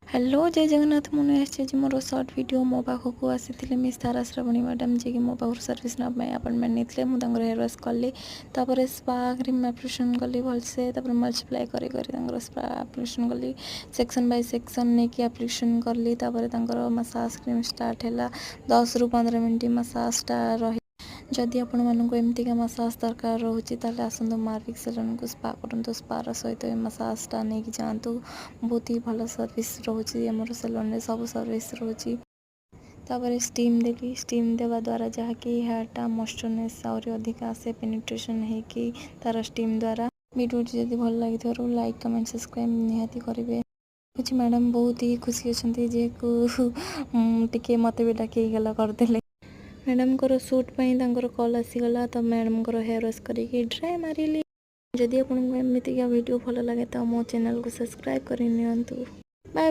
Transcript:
Hello जय जगन्नाथ मुझे आसी मोर सर्ट वीडियो मो पाखक आसी मिस तारा श्रावणी मैडम जी की मो पाख सर्विस नाप अपॉइंटमेंट नहीं मुझे हेयर वाश कली स्पा क्रीम एप्लिकेशन कली भलसे मल्टीप्लाई कर स्पा एप्लिकेशन कली सेक्शन बाय सेक्शन नहीं कि एप्लिकेशन कली मसाज क्रीम स्टार्ट है 10 ରୁ 15 मिनट मसाजटा रही जदि आपण मानक एमतीका मसाज दरकार रोचे ताले आसतु मार्विक सेलून को स्पा करूँ स्पार सहित मसाजटा नहीं कि जातु बहुत ही भल सर्विस रोचे आमर सेलून में सब सर्विस रोचे स्टीम देली स्टीम देवा द्वारा जहाँकि हेयरटा मॉइस्चरनेस और अधिक आसे पेनिट्रेशन है कि तार स्टीम द्वारा वीडियो जदि भल लगी लाइक कमेंट सब्सक्राइब निहाती करेंगे कुछ मैडम बहुत ही खुशी अच्छा जे को टिके मत भी डाक गला करदे मैडम को सूट कॉल आसीगला तो मैडम को हेयर वाश करके ड्राई मारिली जदि आपको एमतीका वीडियो भल लगे तो मो चैनल को सब्सक्राइब कर बाय बाय।